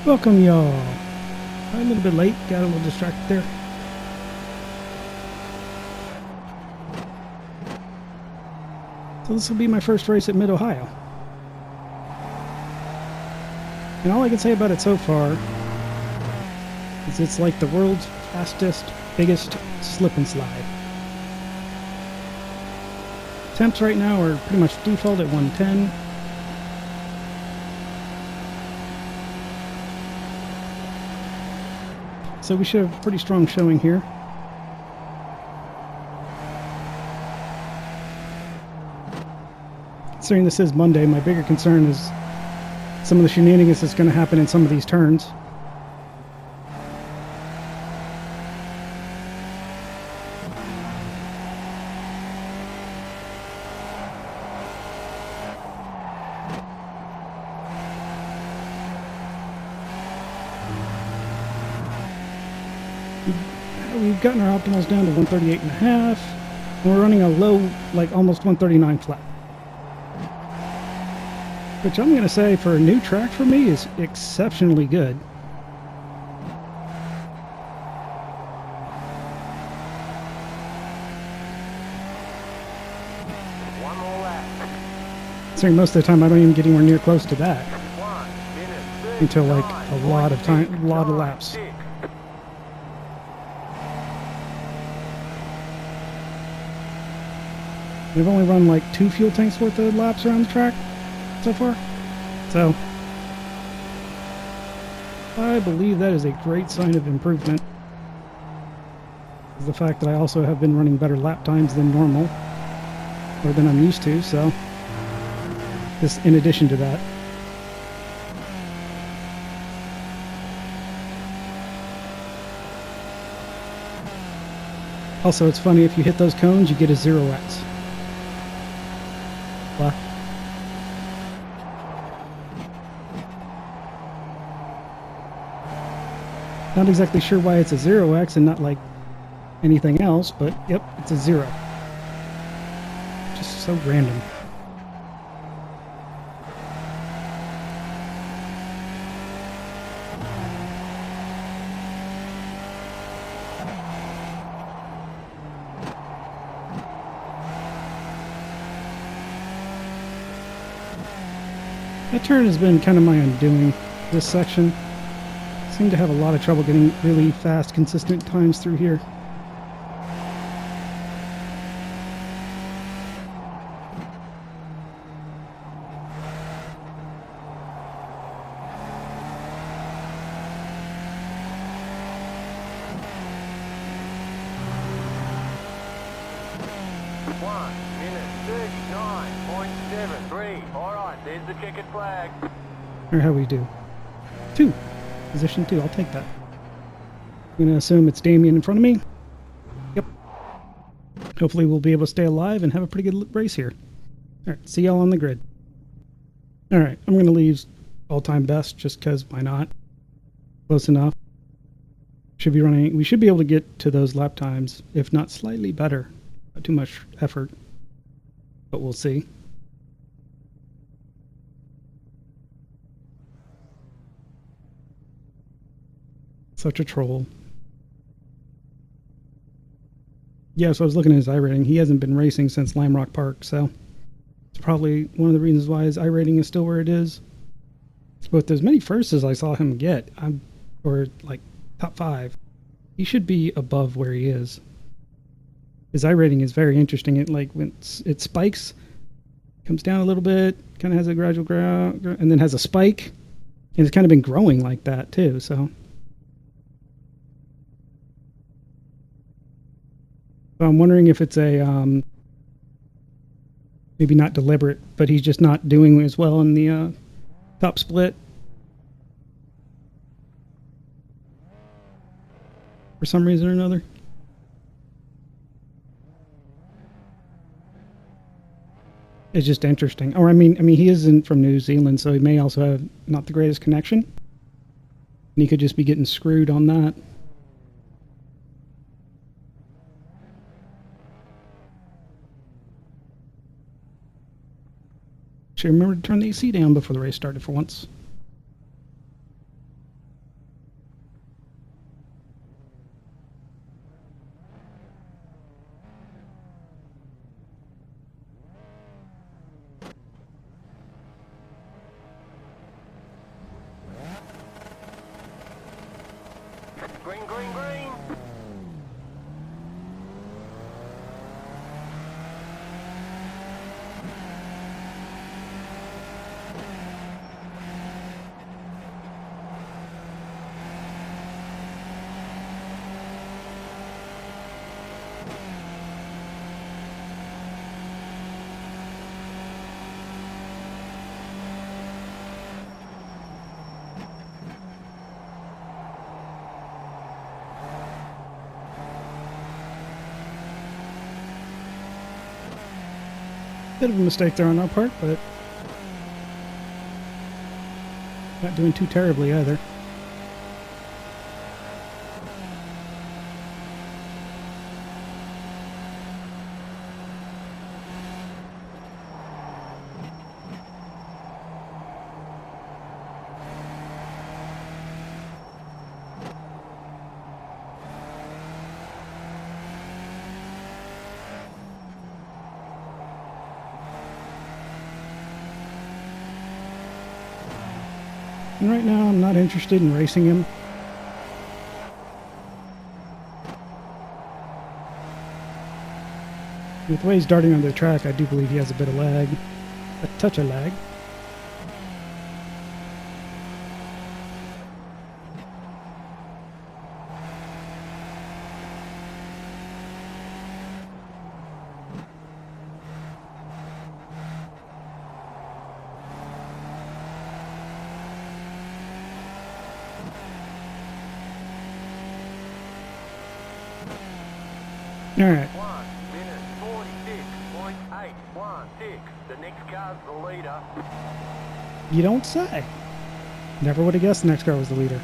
Welcome, y'all. I'm a little bit late, got a little distracted there. So this will be my first race at Mid-Ohio. And all I can say about it so far is it's like the world's fastest, biggest slip and slide. Temps right now are pretty much default at 110. So we should have a pretty strong showing here. Considering this is Monday, my bigger concern is some of the shenanigans that's going to happen in some of these turns. We've gotten our optimals down to 138.5, and we're running a low, like almost 139 flat. Which I'm going to say for a new track for me is exceptionally good. One more lap. Considering most of the time I don't even get anywhere near close to that. 1 minute, Until like a lot of time, a lot of laps. We've only run like 2 fuel tanks worth of laps around the track so far. So I believe that is a great sign of improvement. The fact that I also have been running better lap times than normal, or than I'm used to, so this in addition to that. Also, it's funny, if you hit those cones, you get a 0x. What? Not exactly sure why it's a 0x and not like anything else, but yep, it's a 0. Just so random. That turn has been kind of my undoing, this section. Seem to have a lot of trouble getting really fast, consistent times through here. Alright, there's the checkered flag. Or how we do. 2. Position 2, I'll take that. I'm going to assume it's Damien in front of me. Yep. Hopefully we'll be able to stay alive and have a pretty good race here. Alright, see y'all on the grid. Alright, I'm going to leave all-time best just because why not? Close enough. We should be able to get to those lap times, if not slightly better. Not too much effort, but we'll see. Such a troll. Yeah, so I was looking at his iRating. He hasn't been racing since Lime Rock Park, so it's probably one of the reasons why his iRating is still where it is. But as many firsts as I saw him get, or like top 5, he should be above where he is. His iRating is very interesting. It like when it spikes, comes down a little bit, kind of has a gradual ground, and then has a spike, and it's kind of been growing like that too. So I'm wondering if it's a maybe not deliberate, but he's just not doing as well in the top split for some reason or another. It's just interesting. Or I mean, he isn't from New Zealand, so he may also have not the greatest connection, and he could just be getting screwed on that. Should remember to turn the AC down before the race started for once. Green, green, green. Bit of a mistake there on our part, but not doing too terribly either. And right now, I'm not interested in racing him. With the way he's darting on the track, I do believe he has a bit of lag. A touch of lag. All right. 1 minute 46.816. The next car's the leader. You don't say. Never would have guessed the next car was the leader.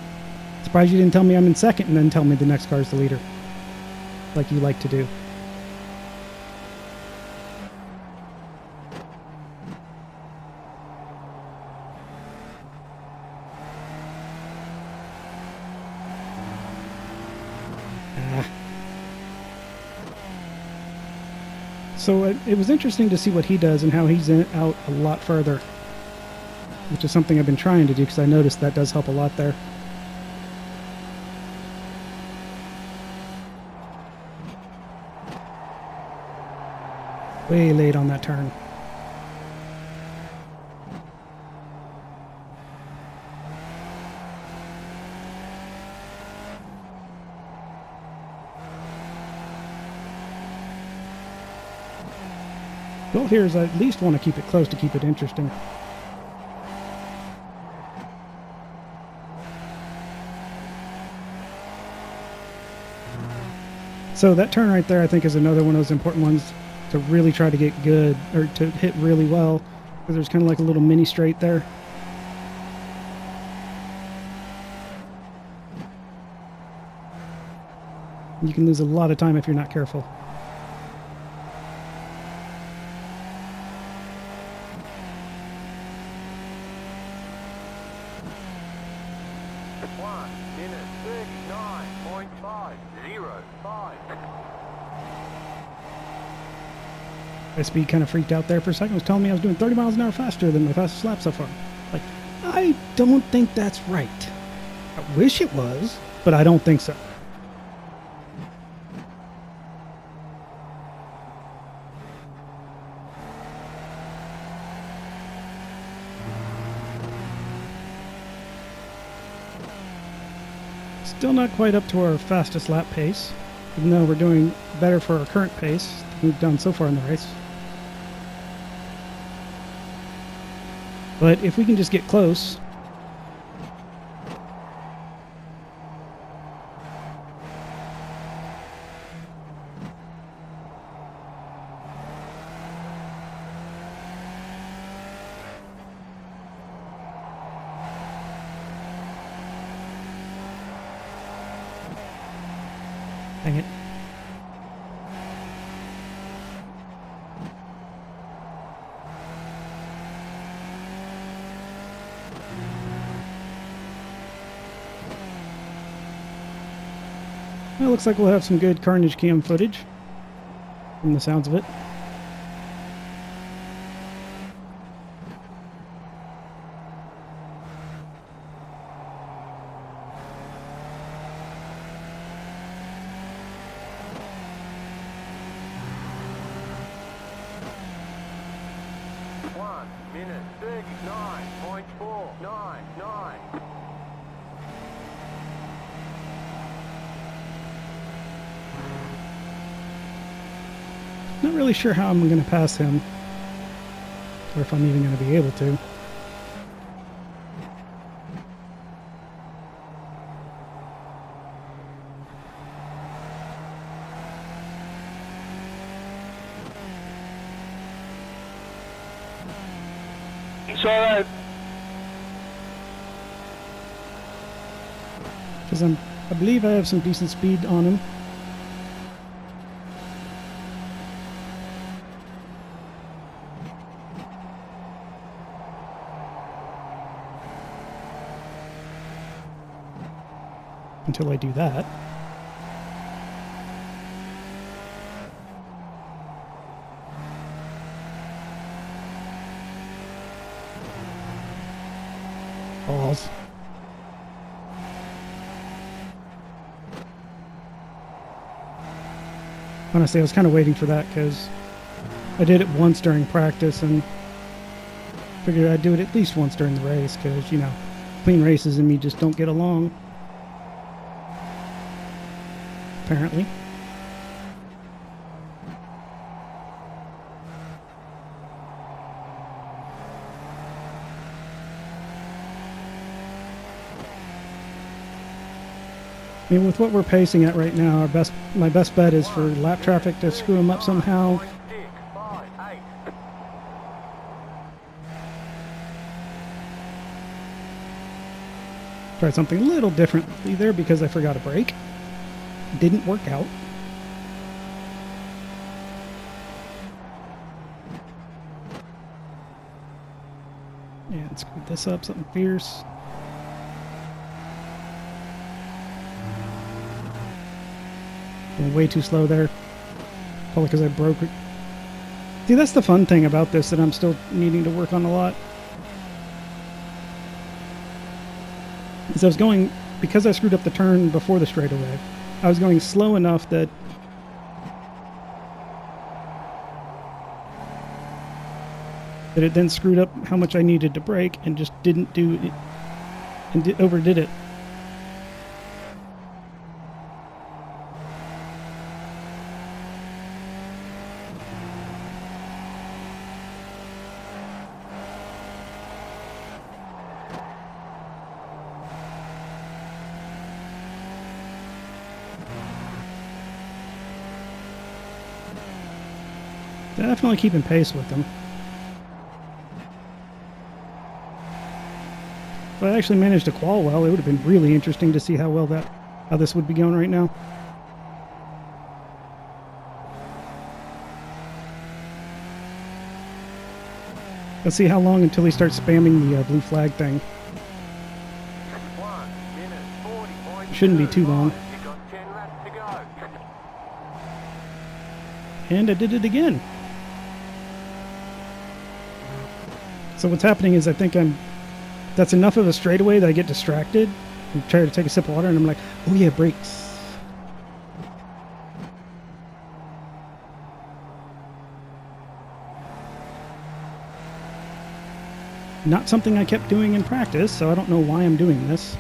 Surprised you didn't tell me I'm in second and then tell me the next car is the leader. Like you like to do. So it was interesting to see what he does and how he's out a lot further, which is something I've been trying to do because I noticed that does help a lot there. Way late on that turn. Goal here is I at least want to keep it close to keep it interesting. So that turn right there I think is another one of those important ones to really try to get good, or to hit really well, because there's kind of like a little mini straight there. You can lose a lot of time if you're not careful. My speed kind of freaked out there for a second. It was telling me I was doing 30 miles an hour faster than my fastest lap so far. Like, I don't think that's right. I wish it was, but I don't think so. Still not quite up to our fastest lap pace, even though we're doing better for our current pace than we've done so far in the race. But if we can just get close. Dang it. Well, looks like we'll have some good Carnage cam footage from the sounds of it. 1 minute 39.499. Not really sure how I'm going to pass him, or if I'm even going to be able to. It's alright. Because I believe I have some decent speed on him. Until I do that. Balls. Honestly, I was kind of waiting for that because I did it once during practice and figured I'd do it at least once during the race because, you know, clean races and me just don't get along. Apparently. I mean, with what we're pacing at right now, my best bet is for lap traffic to screw him up somehow. 658. Tried something a little differently there because I forgot a brake. Didn't work out. And screwed this up, something fierce. Going way too slow there. Probably because I broke it. See, that's the fun thing about this that I'm still needing to work on a lot. Is I was going, because I screwed up the turn before the straightaway, I was going slow enough that it then screwed up how much I needed to brake and just didn't do it and overdid it. Definitely keeping pace with them. If I actually managed to qual well, it would have been really interesting to see how this would be going right now. Let's see how long until he starts spamming the blue flag thing. 1 minute 40.2. Shouldn't be too long. You've got 10 laps to go. And I did it again. So what's happening is I think that's enough of a straightaway that I get distracted and try to take a sip of water and I'm like, oh yeah, brakes. Not something I kept doing in practice, so I don't know why I'm doing this.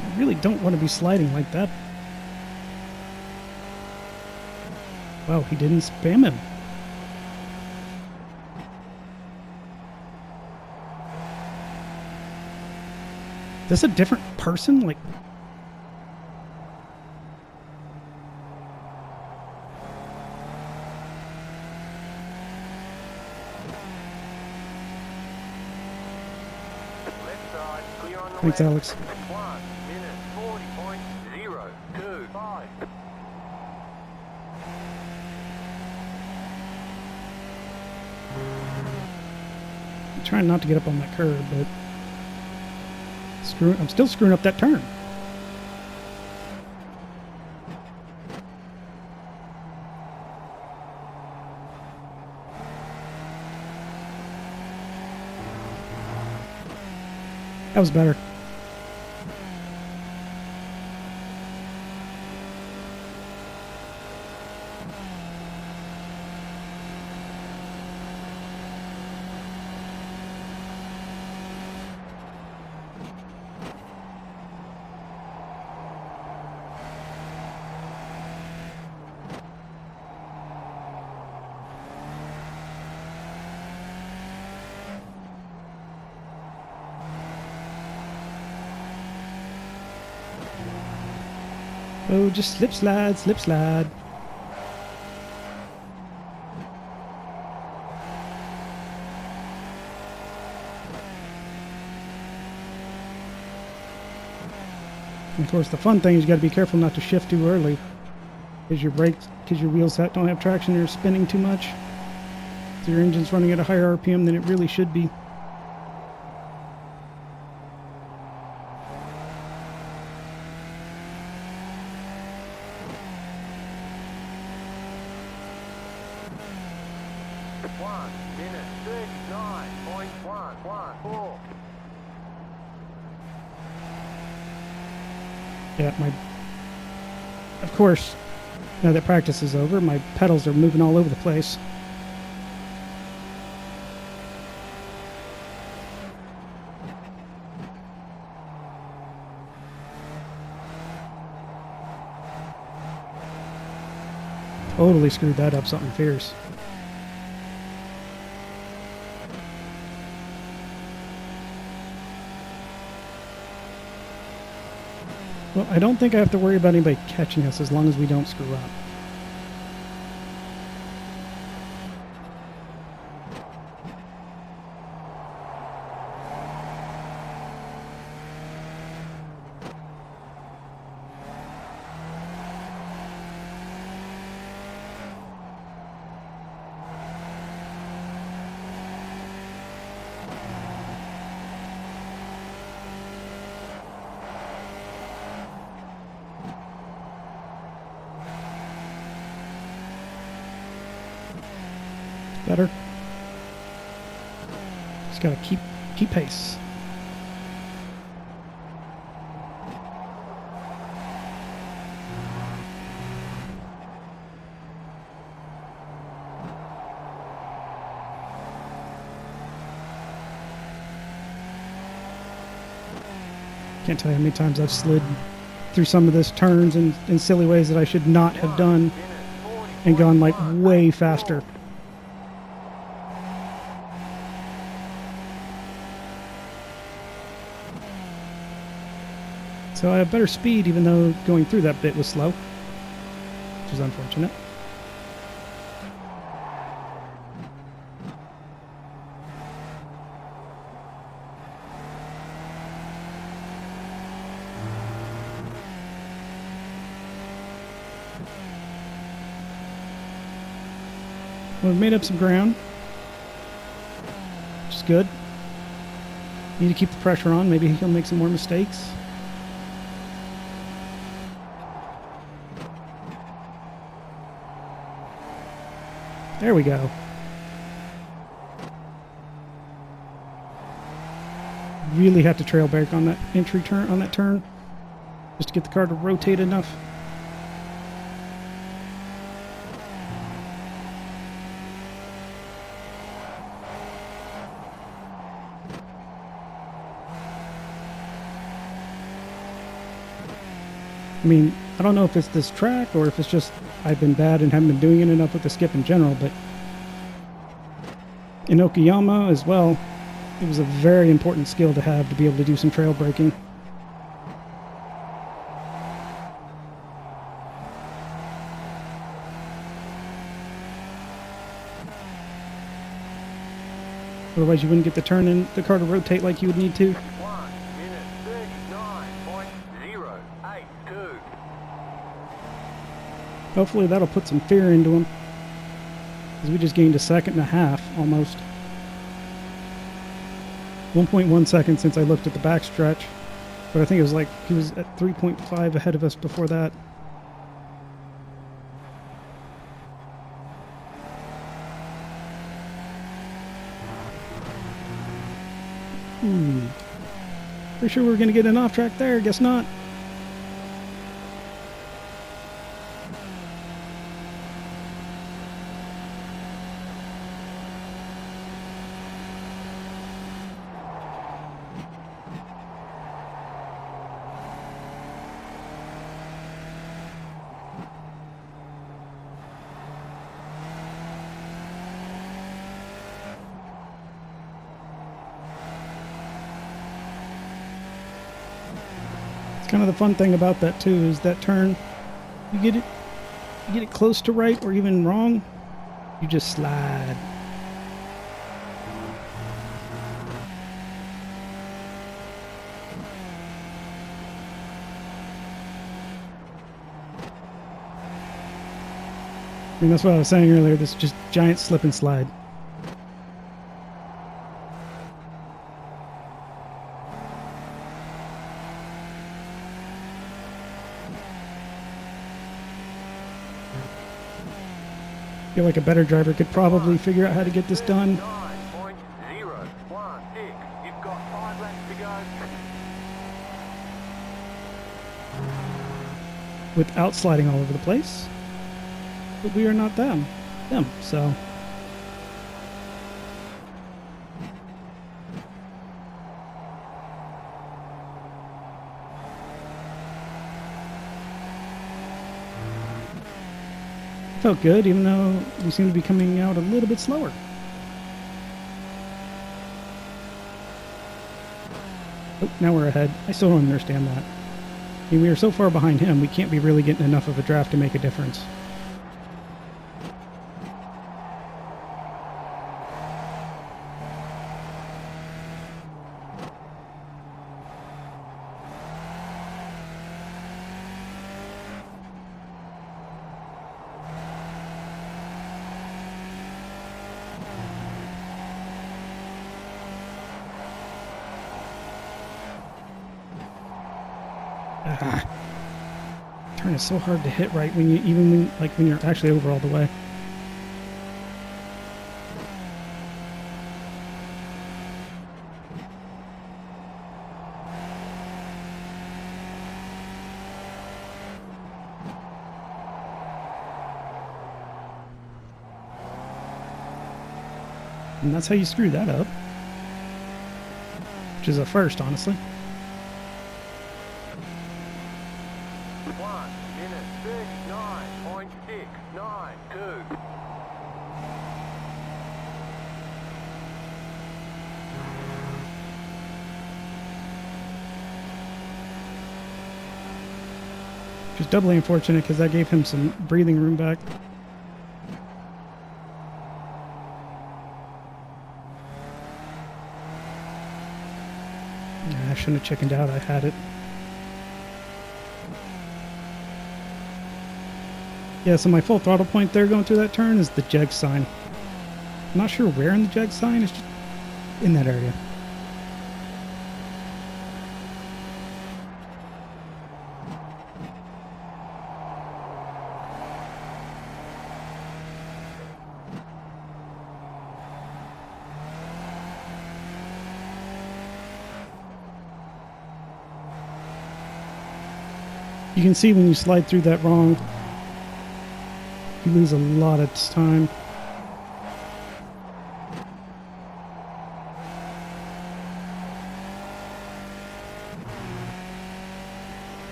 I really don't want to be sliding like that. Wow, he didn't spam him. Is this a different person? Like, Left side, clear on the thanks, left. Alex. I'm trying not to get up on that curb, but I'm still screwing up that turn. That was better. Oh, just slip slide, slip slide. And of course, the fun thing is you got to be careful not to shift too early, because your wheels don't have traction. They're spinning too much, so your engine's running at a higher RPM than it really should be. Yeah, of course, now that practice is over, my pedals are moving all over the place. Totally screwed that up something fierce. Well, I don't think I have to worry about anybody catching us as long as we don't screw up. Better. Just gotta keep pace. Can't tell you how many times I've slid through some of this turns in silly ways that I should not have done and gone like way faster. So I have better speed even though going through that bit was slow, which is unfortunate. Well, we've made up some ground, which is good. Need to keep the pressure on. Maybe he'll make some more mistakes. There we go. Really have to trail brake on that turn, just to get the car to rotate enough. I mean, I don't know if it's this track or if it's just I've been bad and haven't been doing it enough with the skip in general, but in Okayama as well, it was a very important skill to have to be able to do some trail braking. Otherwise you wouldn't get the turn in the car to rotate like you would need to. 1:39.082. Hopefully that'll put some fear into him, because we just gained a second and a half almost. 1.1 seconds since I looked at the backstretch. But I think it was like he was at 3.5 ahead of us before that. Pretty sure we were going to get an off track there. Guess not. Kind of the fun thing about that too is that turn, you get it close to right or even wrong, you just slide. I mean, that's what I was saying earlier, this just giant slip and slide. I feel like a better driver could probably figure out how to get this done. 9.016. You've got 5 laps to go. Without sliding all over the place. But we are not them, so. Felt good, even though we seem to be coming out a little bit slower. Oh, now we're ahead. I still don't understand that. I mean, we are so far behind him, we can't be really getting enough of a draft to make a difference. Turn is so hard to hit right when you when you're actually over all the way. And that's how you screw that up. Which is a first, honestly. 1 minute 39.692. Which is doubly unfortunate because that gave him some breathing room back. I shouldn't have chickened out, I had it. Yeah, so my full throttle point there going through that turn is the jeg sign. I'm not sure where in the jeg sign, it's just in that area. You can see when you slide through that wrong, you lose a lot of time.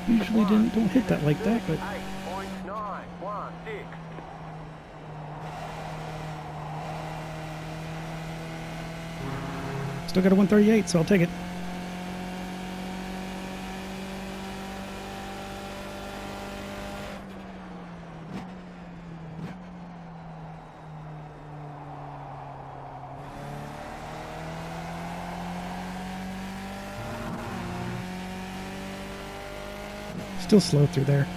Usually don't hit that like that, but 8.916. still got a 138, so I'll take it. Still slow through there.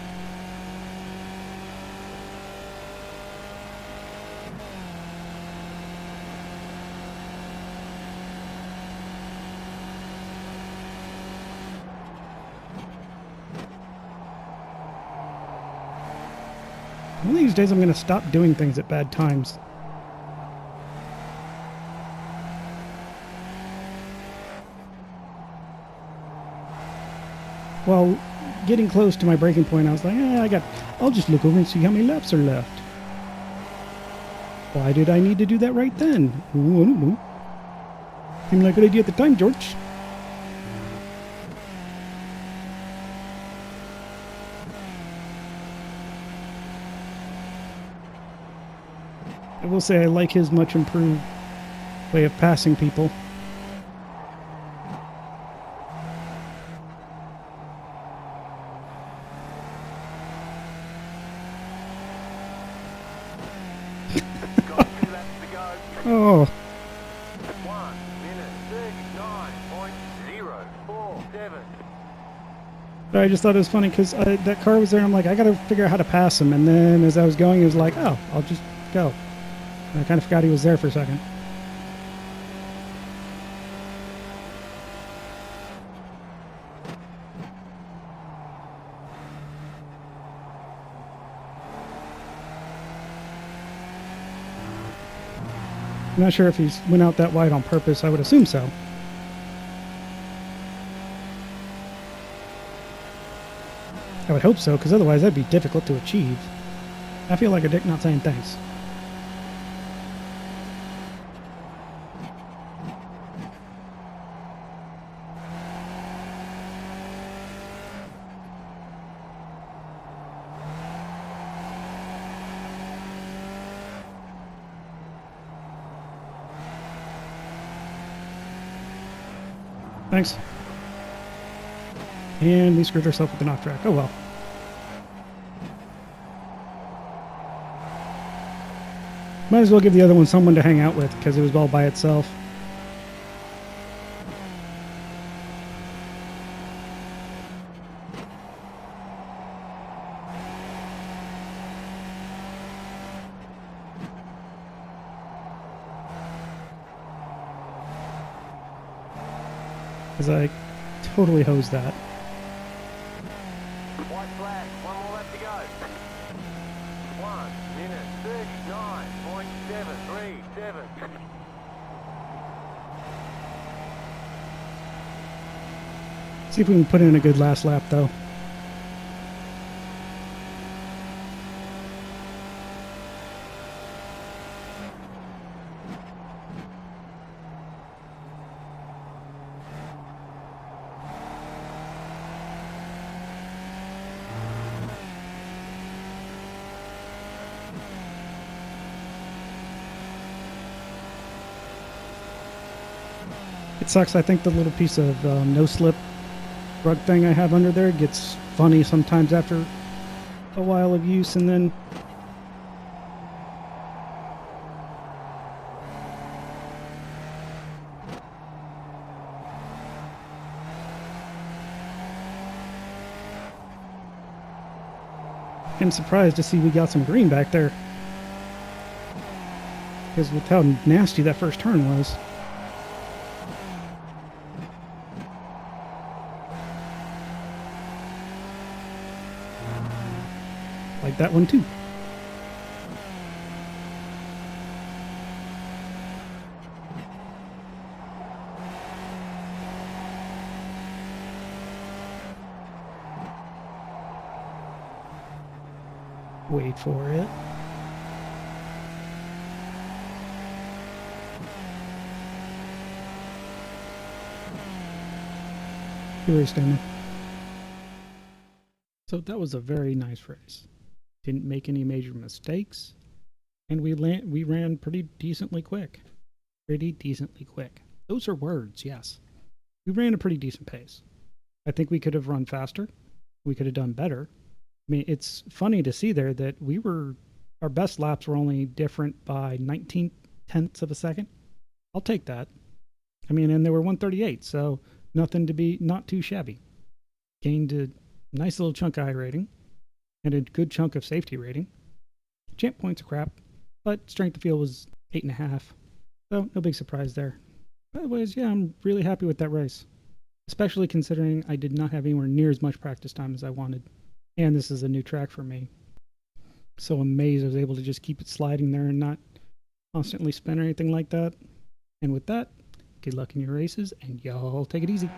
One of these days I'm going to stop doing things at bad times. While getting close to my breaking point, I was like, I'll just look over and see how many laps are left. Why did I need to do that right then? Ooh, I don't know. Seemed like a good idea at the time, George. I will say I like his much improved way of passing people. Got 2 laps to go. Oh, 1 minute 39.047. I just thought it was funny because that car was there. I'm like, I got to figure out how to pass him. And then as I was going, he was like, oh, I'll just go. And I kind of forgot he was there for a second. I'm not sure if he went out that wide on purpose. I would assume so. I would hope so, because otherwise that'd be difficult to achieve. I feel like a dick not saying thanks. Thanks. And we screwed ourselves with the knock track. Oh well. Might as well give the other one someone to hang out with because it was all by itself. Because I totally hosed that. White flag, 1 more lap to go. 1 minute 39.737. See if we can put in a good last lap though. It sucks. I think the little piece of no-slip rug thing I have under there gets funny sometimes after a while of use, and then I'm surprised to see we got some green back there, because with how nasty that first turn was. Like that one too. Wait for it. Here we're standing. So that was a very nice race. Didn't make any major mistakes, and we ran pretty decently quick. Pretty decently quick. Those are words, yes. We ran a pretty decent pace. I think we could have run faster. We could have done better. I mean, it's funny to see there that our best laps were only different by 19 tenths of a second. I'll take that. I mean, and they were 138, so nothing to be not too shabby. Gained Nice little chunk of iRating. And a good chunk of safety rating. Champ points are crap, but strength of field was 8.5. So no big surprise there. Otherwise, yeah, I'm really happy with that race. Especially considering I did not have anywhere near as much practice time as I wanted. And this is a new track for me. So amazed I was able to just keep it sliding there and not constantly spin or anything like that. And with that, good luck in your races, and y'all take it easy.